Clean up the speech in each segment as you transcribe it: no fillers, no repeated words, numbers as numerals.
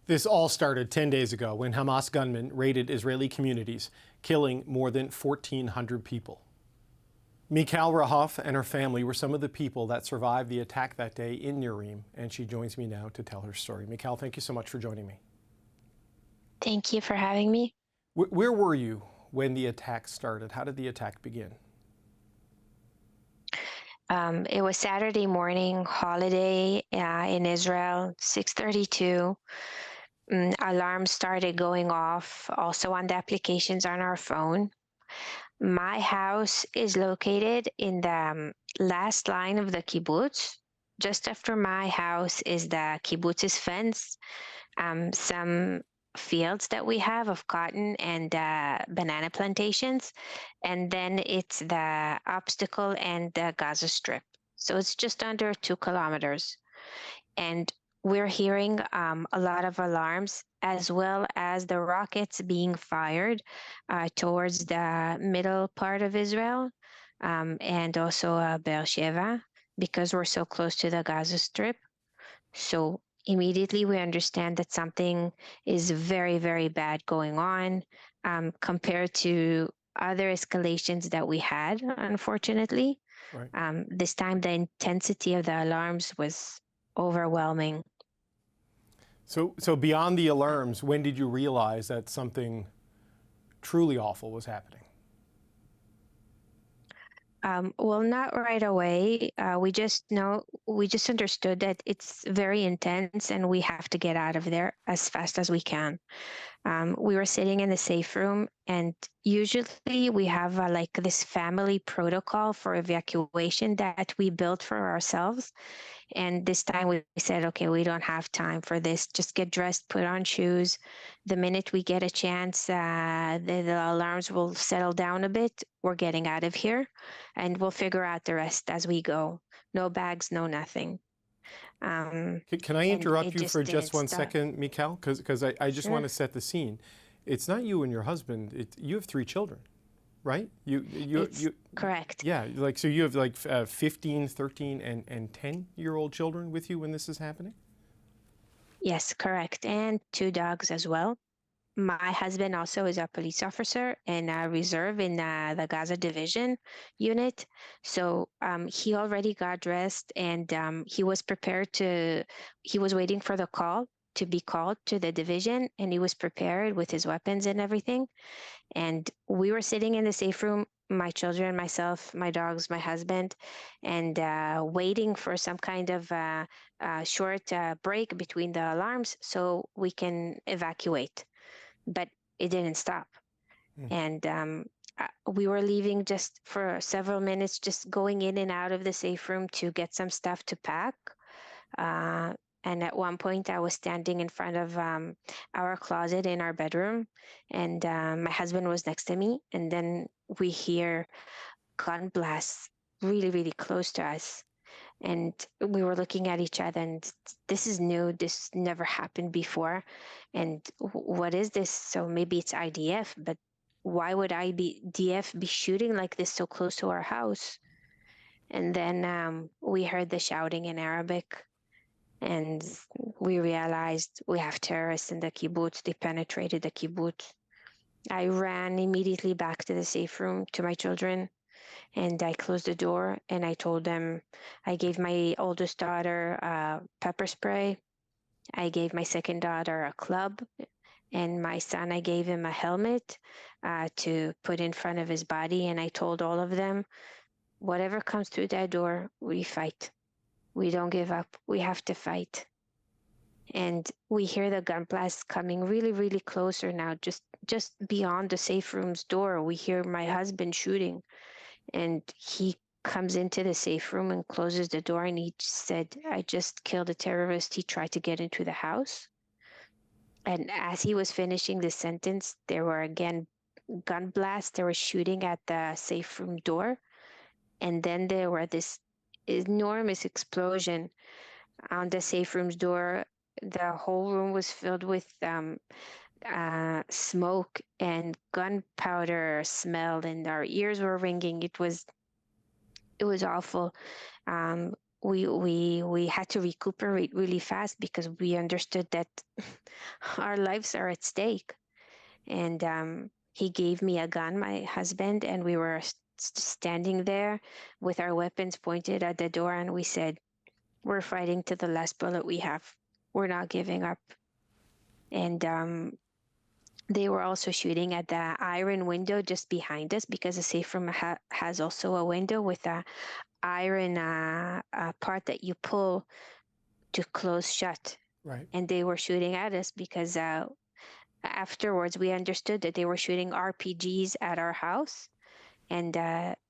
This all started 10 days ago when Hamas gunmen raided Israeli communities, killing more than 1,400 people. Michal Rahav and her family were some of the people that survived the attack that day in Nirim, and she joins me now to tell her story. Michal, thank you so much for joining me. Thank you for having me. Where were you when the attack started? How did the attack begin? It was Saturday morning, holiday in Israel, 6:32. Alarms started going off also on the applications on our phone. My house is located in the last line of the kibbutz. Just after my house is the kibbutz's fence, some fields that we have of cotton and banana plantations, and then it's the obstacle and the Gaza Strip. So it's just under 2 kilometers. And we're hearing a lot of alarms, as well as the rockets being fired towards the middle part of Israel, and also Beersheba, because we're so close to the Gaza Strip. So immediately we understand that something is very, very bad going on, compared to other escalations that we had, unfortunately. Right. This time the intensity of the alarms was overwhelming. So beyond the alarms, when did you realize that something truly awful was happening? Well, not right away. We just understood that it's very intense and we have to get out of there as fast as we can. We were sitting in the safe room, and usually we have like this family protocol for evacuation that we built for ourselves. And this time we said, okay, we don't have time for this. Just get dressed, put on shoes. The minute we get a chance, the alarms will settle down a bit. We're getting out of here, and we'll figure out the rest as we go. No bags, no nothing. Can I And interrupt it you for just just didn't one stop. second, Michal? Because I just want Sure. to set the scene. It's not you and your husband. You have 3 children, right? It's correct. Yeah, like so you have like 15, 13, and 10-year-old children with you when this is happening? Yes, correct. And 2 dogs as well. My husband also is a police officer in a reserve in the Gaza Division unit. So he already got dressed, and he was he was waiting for the call to be called to the division, and he was prepared with his weapons and everything. And we were sitting in the safe room, my children, myself, my dogs, my husband, and waiting for some kind of short break between the alarms so we can evacuate. But it didn't stop. Mm. And we were leaving just for several minutes, just going in and out of the safe room to get some stuff to pack. And at one point, I was standing in front of our closet in our bedroom, and my husband was next to me. And then we hear gun blasts really, really close to us. And we were looking at each other, and this is new. This never happened before. And what is this? So maybe it's IDF, but why would IDF be shooting like this so close to our house? And then we heard the shouting in Arabic, and we realized we have terrorists in the kibbutz. They penetrated the kibbutz. I ran immediately back to the safe room to my children, and I closed the door, and I told them, I gave my oldest daughter pepper spray. I gave my second daughter a club, and my son, I gave him a helmet to put in front of his body. And I told all of them, whatever comes through that door, we fight. We don't give up. We have to fight. And we hear the gun blasts coming really, really closer now, just beyond the safe room's door. We hear my husband shooting, and he comes into the safe room and closes the door, and he said, I just killed a terrorist. He tried to get into the house. And as he was finishing the sentence, there were again gun blasts. They were shooting at the safe room door. And then there were this enormous explosion on the safe room's door. The whole room was filled with smoke and gunpowder smell, and our ears were ringing. It was awful. we had to recuperate really fast because we understood that our lives are at stake. And he gave me a gun, my husband, and we were standing there with our weapons pointed at the door, and we said, "We're fighting to the last bullet we have. We're not giving up." And they were also shooting at the iron window just behind us, because the safe room has also a window with a iron part that you pull to close shut. Right. And they were shooting at us because afterwards we understood that they were shooting RPGs at our house, and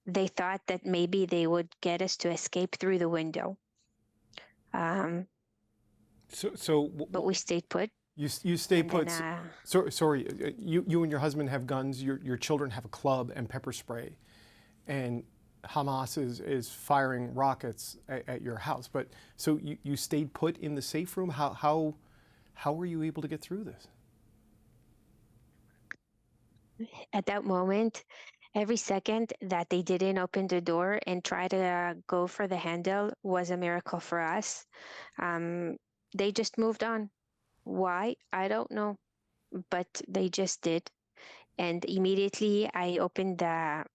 they thought that maybe they would get us to escape through the window. But we stayed put. You stay And put. then, Sorry, you and your husband have guns. Your children have a club and pepper spray, and Hamas is firing rockets at your house. But so you stayed put in the safe room. How were you able to get through this? At that moment, every second that they didn't open the door and try to go for the handle was a miracle for us. They just moved on. Why? I don't know, but they just did. And immediately I opened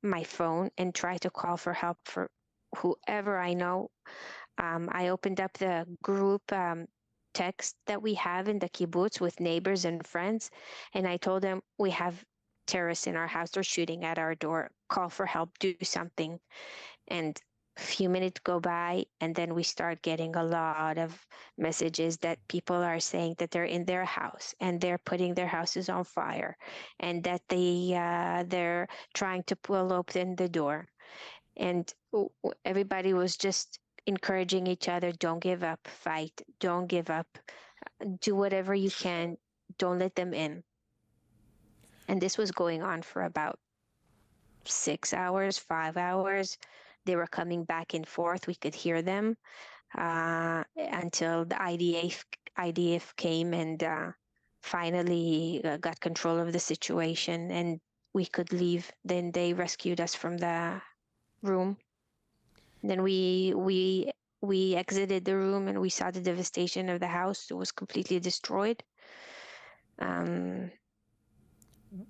my phone and tried to call for help for whoever I know. I opened up the group text that we have in the kibbutz with neighbors and friends, and I told them, we have terrorists in our house. They're shooting at our door. Call for help. Do something. And a few minutes go by, and then we start getting a lot of messages that people are saying that they're in their house and they're putting their houses on fire, and that they're trying to pull open the door. And everybody was just encouraging each other, don't give up, fight, don't give up, do whatever you can, don't let them in. And this was going on for about 6 hours, 5 hours. They were coming back and forth. We could hear them until the IDF came and finally got control of the situation, and we could leave. Then they rescued us from the room. Then we exited the room, and we saw the devastation of the house. It was completely destroyed.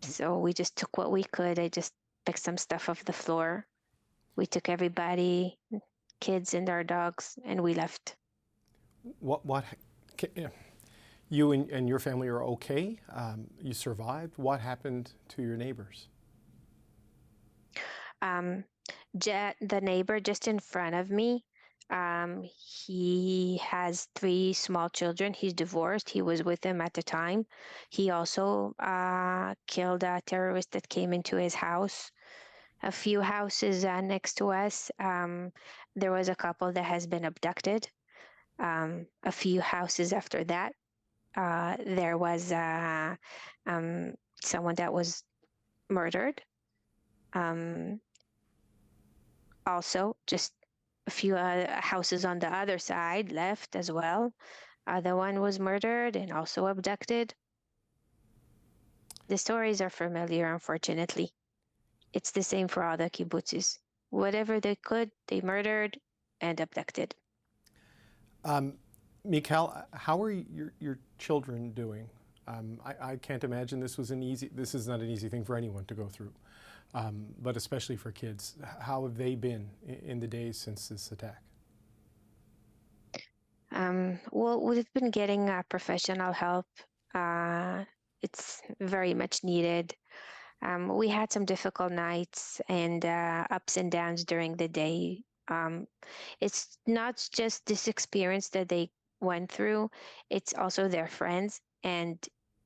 So we just took what we could. I just picked some stuff off the floor. We took everybody, kids and our dogs, and we left. You and your family are okay? You survived. What happened to your neighbors? The neighbor just in front of me, he has 3 small children. He's divorced. He was with them at the time. He also killed a terrorist that came into his house. A few houses next to us, there was a couple that has been abducted. A few houses after that, there was someone that was murdered. Also, just a few houses on the other side left as well. The one was murdered and also abducted. The stories are familiar, unfortunately. It's the same for all the kibbutzes. Whatever they could, they murdered and abducted. Michal, how are your children doing? I can't imagine this is not an easy thing for anyone to go through, but especially for kids. How have they been in the days since this attack? Well, we've been getting professional help. It's very much needed. We had some difficult nights and ups and downs during the day. It's not just this experience that they went through, it's also their friends, and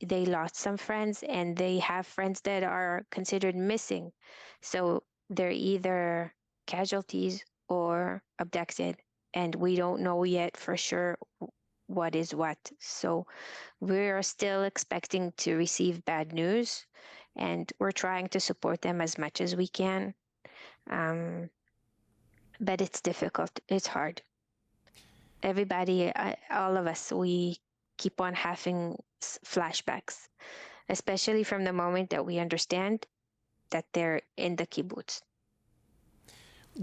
they lost some friends, and they have friends that are considered missing. So they're either casualties or abducted, and we don't know yet for sure what is what. So we're still expecting to receive bad news, and we're trying to support them as much as we can. But it's difficult. It's hard. Everybody, all of us, we keep on having flashbacks, especially from the moment that we understand that they're in the kibbutz.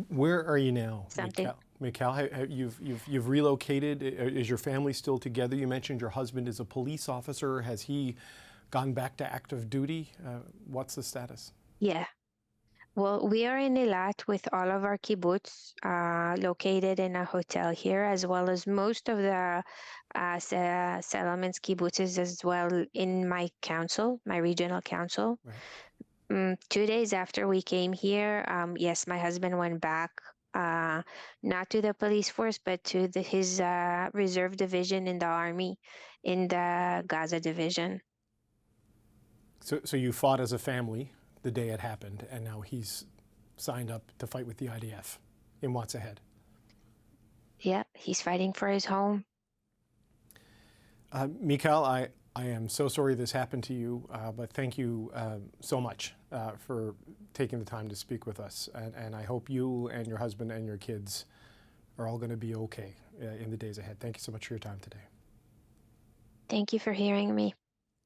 Where are you now, Something. Michal? Michal, you've relocated. Is your family still together? You mentioned your husband is a police officer. Has he gone back to active duty? What's the status? Yeah. Well, we are in Eilat with all of our kibbutz located in a hotel here, as well as most of the settlements, kibbutzes as well in my council, my regional council. Right. 2 days after we came here, yes, my husband went back, not to the police force, but to his reserve division in the army, in the Gaza division. So you fought as a family the day it happened, and now he's signed up to fight with the IDF in what's ahead. Yeah, he's fighting for his home. Michal, I am so sorry this happened to you, but thank you so much for taking the time to speak with us. And I hope you and your husband and your kids are all going to be okay in the days ahead. Thank you so much for your time today. Thank you for hearing me.